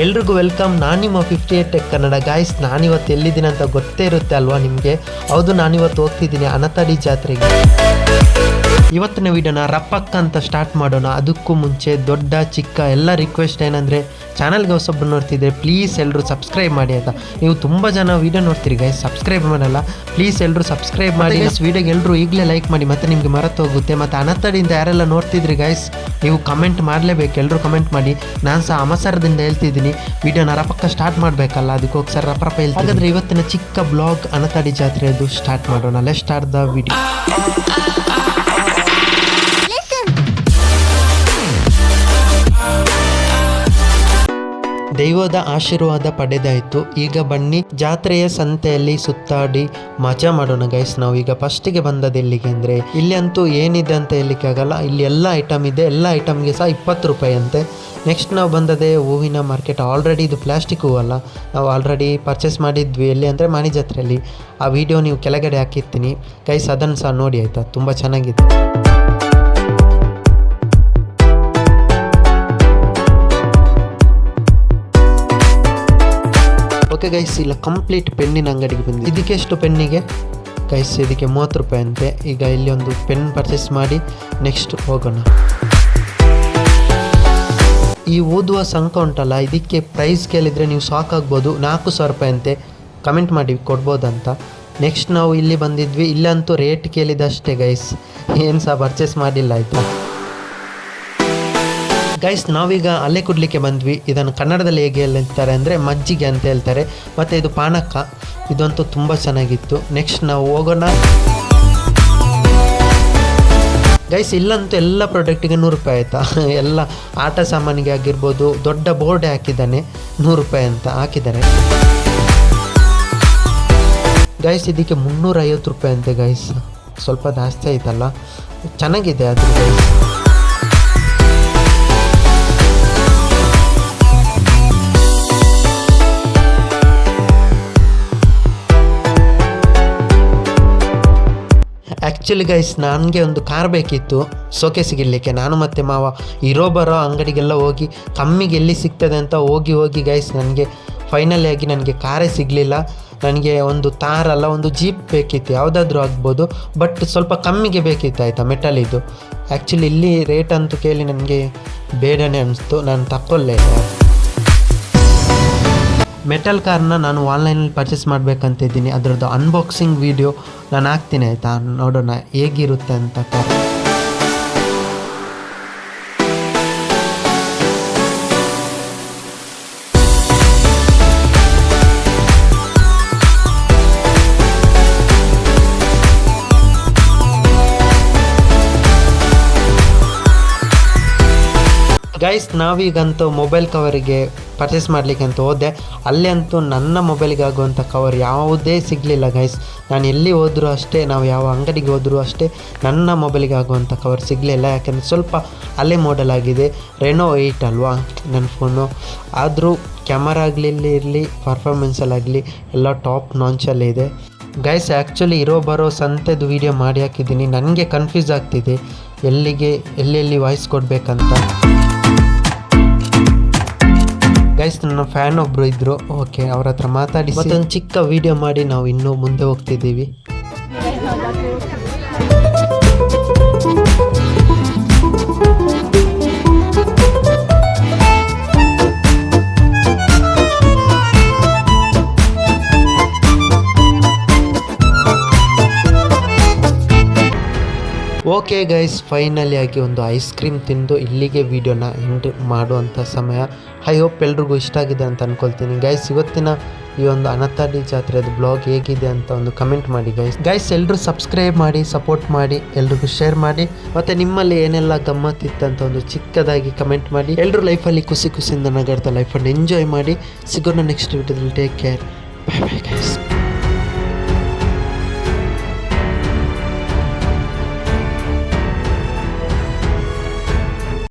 ಎಲ್ರಿಗೂ ವೆಲ್ಕಮ್. ನಾನು ನಿಮ್ಮ 58 ಟೆಕ್ ಕನ್ನಡ. ಗಾಯ್ಸ್, ನಾನಿವತ್ತು ಎಲ್ಲಿದ್ದೀನಿ ಅಂತ ಗೊತ್ತೇ ಇರುತ್ತೆ ಅಲ್ವಾ ನಿಮಗೆ? ಹೌದು, ನಾನಿವತ್ತು ಹೋಗ್ತಿದ್ದೀನಿ ಅನತಡಿ ಜಾತ್ರೆಗೆ. ಇವತ್ತಿನ ವಿಡಿಯೋನ ರಪ್ಪಕ್ಕ ಅಂತ ಸ್ಟಾರ್ಟ್ ಮಾಡೋಣ. ಅದಕ್ಕೂ ಮುಂಚೆ ದೊಡ್ಡ ಚಿಕ್ಕ ಎಲ್ಲ ರಿಕ್ವೆಸ್ಟ್ ಏನಂದರೆ, ಚಾನಲ್ಗೆ ಹೊಸೊಬ್ಬರು ನೋಡ್ತಿದ್ರೆ ಪ್ಲೀಸ್ ಎಲ್ಲರೂ ಸಬ್ಸ್ಕ್ರೈಬ್ ಮಾಡಿ ಅಂತ. ನೀವು ತುಂಬ ಜನ ವೀಡಿಯೋ ನೋಡ್ತೀರಿ ಗೈಸ್, ಸಬ್ಸ್ಕ್ರೈಬ್ ಮಾಡಲ್ಲ. ಪ್ಲೀಸ್ ಎಲ್ಲರೂ ಸಬ್ಸ್ಕ್ರೈಬ್ ಮಾಡಿ. ವೀಡಿಯೋಗೆ ಎಲ್ಲರೂ ಈಗಲೇ ಲೈಕ್ ಮಾಡಿ, ಮತ್ತು ನಿಮಗೆ ಮರೆತು ಹೋಗುತ್ತೆ. ಮತ್ತು ಅನತಡಿಯಿಂದ ಯಾರೆಲ್ಲ ನೋಡ್ತಿದ್ರಿ ಗೈಸ್, ನೀವು ಕಮೆಂಟ್ ಮಾಡಲೇಬೇಕು. ಎಲ್ಲರೂ ಕಮೆಂಟ್ ಮಾಡಿ. ನಾನು ಸಹ ಅಮಸರದಿಂದ ಹೇಳ್ತಿದ್ದೀನಿ, ವಿಡಿಯೋನ ರಪಕ್ಕ ಸ್ಟಾರ್ಟ್ ಮಾಡಬೇಕಲ್ಲ, ಅದಕ್ಕೋಸ್ಕರ ರಪ್ಪ ಹೇಳ್ತೀನಿ. ಹಾಗಾದರೆ ಇವತ್ತಿನ ಚಿಕ್ಕ ಬ್ಲಾಗ್ ಅನತಡಿ ಜಾತ್ರೆಯದು ಸ್ಟಾರ್ಟ್ ಮಾಡೋಣ. Let's start the video. ದೈವದ ಆಶೀರ್ವಾದ ಪಡೆದಾಯಿತು. ಈಗ ಬನ್ನಿ ಜಾತ್ರೆಯ ಸಂತೆಯಲ್ಲಿ ಸುತ್ತಾಡಿ ಮಜಾ ಮಾಡೋಣ ಗೈಸ್. ನಾವು ಈಗ ಫಸ್ಟಿಗೆ ಬಂದದ್ದು ಎಲ್ಲಿಗೆ ಅಂದರೆ, ಇಲ್ಲಿ ಅಂತೂ ಏನಿದೆ ಅಂತ ಹೇಳಲಿಕ್ಕೆ ಆಗಲ್ಲ. ಇಲ್ಲಿ ಎಲ್ಲ ಐಟಮ್ ಇದೆ, ಎಲ್ಲ ಐಟಮ್ಗೆ ಸಹ 20 ರೂಪಾಯಿ ಅಂತೆ. ನೆಕ್ಸ್ಟ್ ನಾವು ಬಂದದೇ ಹೂವಿನ ಮಾರ್ಕೆಟ್. ಆಲ್ರೆಡಿ ಇದು ಪ್ಲಾಸ್ಟಿಕ್ ಹೂವಲ್ಲ, ನಾವು ಆಲ್ರೆಡಿ ಪರ್ಚೇಸ್ ಮಾಡಿದ್ವಿ. ಎಲ್ಲಿ ಅಂದರೆ ಮಾಣಿ ಜಾತ್ರೆಯಲ್ಲಿ. ಆ ವಿಡಿಯೋ ನೀವು ಕೆಳಗಡೆ ಹಾಕಿರ್ತೀನಿ ಗೈಸ್, ಅದನ್ನು ಸಹ ನೋಡಿ ಆಯಿತಾ, ತುಂಬ ಚೆನ್ನಾಗಿದೆ. ಓಕೆ ಗೈಸ್, ಇಲ್ಲ ಕಂಪ್ಲೀಟ್ ಪೆನ್ನಿನ ಅಂಗಡಿಗೆ ಬಂದಿದೆ. ಇದಕ್ಕೆ ಎಷ್ಟು ಪೆನ್ನಿಗೆ ಗೈಸ್? ಇದಕ್ಕೆ 30 ರೂಪಾಯಿ ಅಂತೆ. ಈಗ ಇಲ್ಲಿ ಒಂದು ಪೆನ್ ಪರ್ಚೇಸ್ ಮಾಡಿ ನೆಕ್ಸ್ಟ್ ಹೋಗೋಣ. ಈ ಓದುವ ಸಂಕ ಉಂಟಲ್ಲ, ಇದಕ್ಕೆ ಪ್ರೈಸ್ ಕೇಳಿದರೆ ನೀವು ಶಾಕ್ ಆಗ್ಬೋದು. 4,000 ರೂಪಾಯಿ ಅಂತೆ. ಕಮೆಂಟ್ ಮಾಡಿ ಕೊಡ್ಬೋದಂತ. ನೆಕ್ಸ್ಟ್ ನಾವು ಇಲ್ಲಿ ಬಂದಿದ್ವಿ. ಇಲ್ಲಂತೂ ರೇಟ್ ಕೇಳಿದಷ್ಟೇ ಗೈಸ್, ಏನು ಸಹ ಪರ್ಚೇಸ್ ಮಾಡಿಲ್ಲ ಆಯಿತಾ ಗೈಸ್. ನಾವೀಗ ಅಲೆ ಕುಡ್ಲಿಕ್ಕೆ ಬಂದ್ವಿ. ಇದನ್ನು ಕನ್ನಡದಲ್ಲಿ ಹೇಗೆ ಹೇಳ್ತಾರೆ ಅಂದರೆ ಮಜ್ಜಿಗೆ ಅಂತ ಹೇಳ್ತಾರೆ. ಮತ್ತು ಇದು ಪಾನಕ, ಇದಂತೂ ತುಂಬ ಚೆನ್ನಾಗಿತ್ತು. ನೆಕ್ಸ್ಟ್ ನಾವು ಹೋಗೋಣ ಗೈಸ್. ಇಲ್ಲಂತೂ ಎಲ್ಲ ಪ್ರಾಡಕ್ಟಿಗೆ 100 ರೂಪಾಯಿ ಆಯಿತಾ. ಎಲ್ಲ ಆಟ ಸಾಮಾನಿಗೆ ಆಗಿರ್ಬೋದು. ದೊಡ್ಡ ಬೋರ್ಡೆ ಹಾಕಿದ್ದಾನೆ, 100 ರೂಪಾಯಿ ಅಂತ ಹಾಕಿದ್ದಾರೆ ಗೈಸ್. ಇದಕ್ಕೆ 350 ರೂಪಾಯಿ ಅಂತೆ ಗೈಸ್. ಸ್ವಲ್ಪ ಜಾಸ್ತಿ ಆಯ್ತಲ್ಲ, ಚೆನ್ನಾಗಿದೆ ಅದು ಗೈಸ್. ಆ್ಯಕ್ಚುಲಿ ಗೈಸ್, ನನಗೆ ಒಂದು ಕಾರ್ ಬೇಕಿತ್ತು ಸೋಕೆ ಸಿಗಲಿಕ್ಕೆ. ನಾನು ಮತ್ತು ಮಾವ ಇರೋ ಬರೋ ಅಂಗಡಿಗೆಲ್ಲ ಹೋಗಿ ಕಮ್ಮಿಗೆ ಎಲ್ಲಿ ಸಿಗ್ತದೆ ಅಂತ ಹೋಗಿ ಗೈಸ್, ನನಗೆ ಫೈನಲಿ ಆಗಿ ನನಗೆ ಕಾರೇ ಸಿಗಲಿಲ್ಲ. ನನಗೆ ಒಂದು ತಾರ್ ಅಲ್ಲ, ಒಂದು ಜೀಪ್ ಬೇಕಿತ್ತು, ಯಾವುದಾದ್ರೂ ಆಗ್ಬೋದು, ಬಟ್ ಸ್ವಲ್ಪ ಕಮ್ಮಿಗೆ ಬೇಕಿತ್ತು ಆಯಿತಾ, ಮೆಟಲಿದು. ಆ್ಯಕ್ಚುಲಿ ಇಲ್ಲಿ ರೇಟ್ ಅಂತೂ ಕೇಳಿ ನನಗೆ ಬೇಡನೇ ಅನಿಸ್ತು, ನಾನು ತಗೊಳ್ಳೇ. ಮೆಟಲ್ ಕಾರ್ನ ನಾನು ಆನ್ಲೈನಲ್ಲಿ ಪರ್ಚೇಸ್ ಮಾಡಬೇಕಂತಿದ್ದೀನಿ. ಅದರದ್ದು ಅನ್ಬಾಕ್ಸಿಂಗ್ ವಿಡಿಯೋ ನಾನು ಹಾಕ್ತೀನಿ ಆಯಿತಾ, ನೋಡೋಣ ಹೇಗಿರುತ್ತೆ ಅಂತ ಕಾರ್. ಗೈಸ್, ನಾವೀಗಂತೂ ಮೊಬೈಲ್ ಕವರಿಗೆ ಪರ್ಚೇಸ್ ಮಾಡಲಿಕ್ಕೆ ಅಂತ ಹೋದೆ. ಅಲ್ಲೇ ಅಂತೂ ನನ್ನ ಮೊಬೈಲಿಗೆ ಆಗುವಂಥ ಕವರ್ ಯಾವುದೇ ಸಿಗಲಿಲ್ಲ ಗೈಸ್. ನಾನು ಎಲ್ಲಿ ಹೋದರೂ ಅಷ್ಟೇ, ನಾವು ಯಾವ ಅಂಗಡಿಗೆ ಹೋದರೂ ಅಷ್ಟೇ, ನನ್ನ ಮೊಬೈಲಿಗೆ ಆಗುವಂಥ ಕವರ್ ಸಿಗಲಿಲ್ಲ. ಯಾಕೆಂದರೆ ಸ್ವಲ್ಪ ಅಲ್ಲೇ ಮಾಡೆಲ್ ಆಗಿದೆ. ರೆನೋ 8 ಅಲ್ವಾ ನನ್ನ ಫೋನು. ಆದರೂ ಕ್ಯಾಮರಾ ಇರಲಿ ಪರ್ಫಾರ್ಮೆನ್ಸಲ್ಲಾಗಲಿ ಎಲ್ಲ ಟಾಪ್ ನಾಂಚಲ್ಲೇ ಇದೆ ಗೈಸ್. ಆ್ಯಕ್ಚುಲಿ ಇರೋ ಬರೋ ಸಂತೆದು ವೀಡಿಯೋ ಮಾಡಿ ಹಾಕಿದ್ದೀನಿ. ನನಗೆ ಕನ್ಫ್ಯೂಸ್ ಆಗ್ತಿದೆ ಎಲ್ಲೆಲ್ಲಿ ವಾಯ್ಸ್ ಕೊಡಬೇಕಂತ ಗೈಸ್. ನನ್ನ ಫ್ಯಾನ್ ಒಬ್ಬರು ಇದ್ದರು, ಓಕೆ, ಅವ್ರ ಹತ್ರ ಮಾತಾಡಿ ಮತ್ತೊಂದು ಚಿಕ್ಕ ವಿಡಿಯೋ ಮಾಡಿ ನಾವು ಇನ್ನೂ ಮುಂದೆ ಹೋಗ್ತಿದ್ದೀವಿ. ಓಕೆ ಗೈಸ್, ಫೈನಲಿ ಆಗಿ ಒಂದು ಐಸ್ ಕ್ರೀಮ್ ತಿಂದು ಇಲ್ಲಿಗೆ ವಿಡಿಯೋನ ಎಂಡ್ ಮಾಡುವಂಥ ಸಮಯ. ಐ ಹೋಪ್ ಎಲ್ರಿಗೂ ಇಷ್ಟ ಆಗಿದೆ ಅಂತ ಅಂದ್ಕೊಳ್ತೀನಿ ಗೈಸ್. ಇವತ್ತಿನ ಈ ಒಂದು ಅನತಡಿ ಜಾತ್ರೆದು ಬ್ಲಾಗ್ ಹೇಗಿದೆ ಅಂತ ಒಂದು ಕಮೆಂಟ್ ಮಾಡಿ ಗೈಸ್. ಎಲ್ಲರೂ ಸಬ್ಸ್ಕ್ರೈಬ್ ಮಾಡಿ, ಸಪೋರ್ಟ್ ಮಾಡಿ, ಎಲ್ರಿಗೂ ಶೇರ್ ಮಾಡಿ, ಮತ್ತು ನಿಮ್ಮಲ್ಲಿ ಏನೆಲ್ಲ ಗಮ್ಮತ್ತಿತ್ತಂತ ಒಂದು ಚಿಕ್ಕದಾಗಿ ಕಮೆಂಟ್ ಮಾಡಿ. ಎಲ್ಲರೂ ಲೈಫಲ್ಲಿ ಖುಷಿಯಿಂದ ನಗಾಡ್ತಾ ಲೈಫನ್ನು ಎಂಜಾಯ್ ಮಾಡಿ. ಸಿಗೋಣ ನೆಕ್ಸ್ಟ್ ವಿಡಿಯೋದಲ್ಲಿ. Take care, bye bye guys.